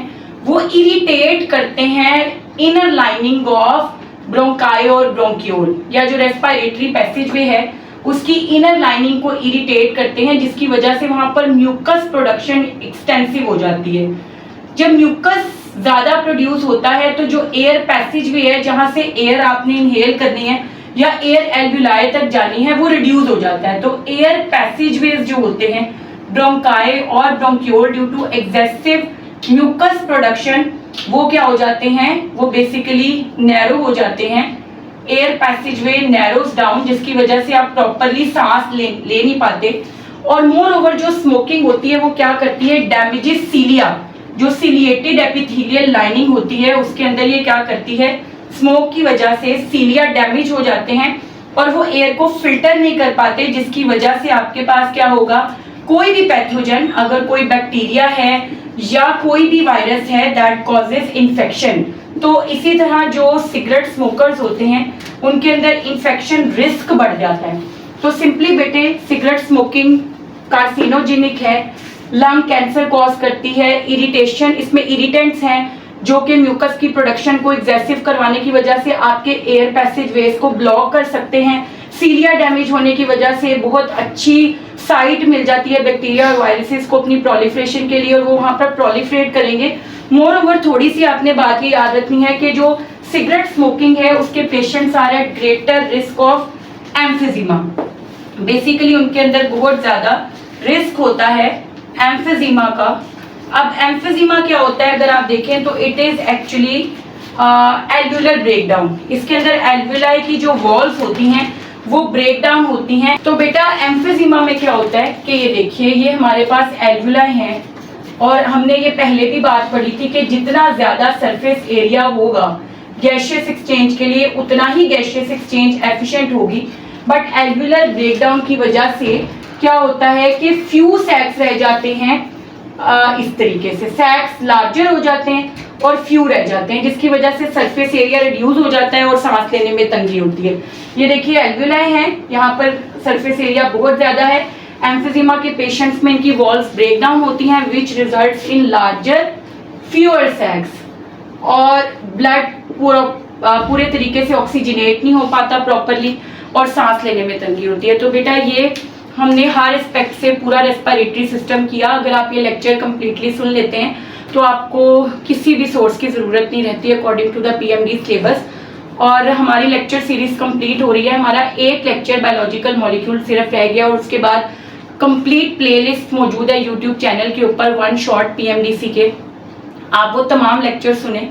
वो इरिटेट करते हैं इनर लाइनिंग ऑफ ब्रोंकाई और ब्रोंक्यूल, या जो रेस्पिरेटरी पैसेजवे है उसकी इनर लाइनिंग को इरिटेट करते हैं, जिसकी वजह से वहां पर म्यूकस प्रोडक्शन एक्सटेंसिव हो जाती है। जब म्यूकस ज्यादा प्रोड्यूस होता है तो जो एयर पैसेजवे है जहां से एयर आपने इनहेल करनी है या एयर एल्वियोलाई तक जानी है वो रिड्यूस हो जाता है। तो एयर पैसेजवेज जो होते हैं ब्रोंकाई और bronchiole, due to excessive mucus production वो क्या हो जाते हैं, वो बेसिकली नैरो हो जाते हैं, एयर पैसेज वे नैरोज डाउन, जिसकी वजह से आप प्रॉपरली सांस ले नहीं पाते। और मोर ओवर जो स्मोकिंग होती है वो क्या करती है, डैमेजेस सीलिया, जो सीलिएटेड एपिथेलियल लाइनिंग होती है उसके अंदर ये क्या करती है, स्मोक की वजह से सीलिया डैमेज हो जाते हैं और वो एयर को फिल्टर नहीं कर पाते, जिसकी वजह से आपके पास क्या होगा, कोई भी पैथोजन, अगर कोई बैक्टीरिया है या कोई भी वायरस है दैट कॉजेज इन्फेक्शन। तो इसी तरह जो सिगरेट स्मोकर्स होते हैं उनके अंदर इन्फेक्शन रिस्क बढ़ जाता है। तो सिंपली बेटे सिगरेट स्मोकिंग कार्सिनोजेनिक है, लंग कैंसर कॉज करती है, इरिटेशन, इसमें इरिटेंट्स हैं जो कि म्यूकस की प्रोडक्शन को एग्जेसिव करवाने की वजह से आपके एयर पैसेज वेज को ब्लॉक कर सकते हैं। सीलिया डैमेज होने की वजह से बहुत अच्छी साइट मिल जाती है बैक्टीरिया और वायरसेस को अपनी प्रोलिफरेशन के लिए, और वो वहाँ पर प्रोलिफरेट करेंगे। मोर ओवर थोड़ी सी आपने बात ये याद रखनी है कि जो सिगरेट स्मोकिंग है उसके patients are at greater risk of emphysema. Basically उनके अंदर बहुत ज़्यादा रिस्क होता है एम्फिजीमा का। अब एम्फिजीमा क्या होता है अगर आप देखें तो it is actually alveolar breakdown. इसके अंदर एल्वुलाई की जो वॉल्स होती हैं वो ब्रेकडाउन होती हैं। तो बेटा एम्फिजीमा में क्या होता है कि ये देखिए ये हमारे पास एल्वुलाई हैं और हमने ये पहले भी बात पढ़ी थी कि जितना ज़्यादा सरफेस एरिया होगा गैशियस एक्सचेंज के लिए उतना ही गैशियस एक्सचेंज एफिशिएंट होगी। बट एल्वुलर ब्रेकडाउन की वजह से क्या होता है कि फ्यू सैक्स रह जाते हैं, इस तरीके से सैक्स लार्जर हो जाते हैं और फ्यू रह जाते हैं, जिसकी वजह से सरफेस एरिया रिड्यूस हो जाता है और सांस लेने में तंगी होती है। ये देखिए एल्वुलाई हैं, यहाँ पर सरफेस एरिया बहुत ज़्यादा है। एम्फिजीमा के पेशेंट्स में इनकी वॉल्स ब्रेकडाउन होती हैं which results in larger fewer sacs, और ब्लड पूरे तरीके से ऑक्सीजनेट नहीं हो पाता प्रॉपरली और सांस लेने में तंगी होती है। तो बेटा ये हमने हर एस्पेक्ट से पूरा रेस्पिरेटरी सिस्टम किया। अगर आप ये लेक्चर कम्प्लीटली सुन लेते हैं तो आपको किसी भी सोर्स की ज़रूरत नहीं रहती according to the PMD syllabus. और हमारी लेक्चर सीरीज कंप्लीट हो रही है, हमारा एक लेक्चर बायोलॉजिकल मॉलिक्यूल सिर्फ रह गया और उसके बाद कंप्लीट प्लेलिस्ट मौजूद है यूट्यूब चैनल के ऊपर वन शॉट PMDC के। आप वो तमाम लेक्चर सुने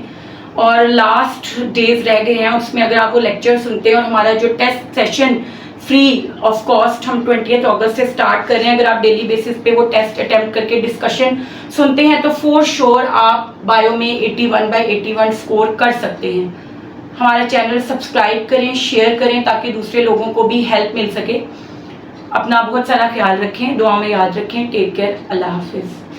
और लास्ट डेज रह गए हैं उसमें अगर आप वो लेक्चर सुनते हैं और हमारा जो test session free of cost हम 20 अगस्त से स्टार्ट कर रहे हैं, अगर आप डेली बेसिस पे वो टेस्ट अटेम्प्ट करके डिस्कशन सुनते हैं तो फॉर श्योर आप बायो में 81/81 स्कोर कर सकते हैं। हमारा चैनल सब्सक्राइब करें, शेयर करें ताकि दूसरे लोगों को भी हेल्प मिल सके। अपना बहुत सारा ख्याल रखें, दुआ में याद रखें। टेक केयर, अल्लाह हाफिज़।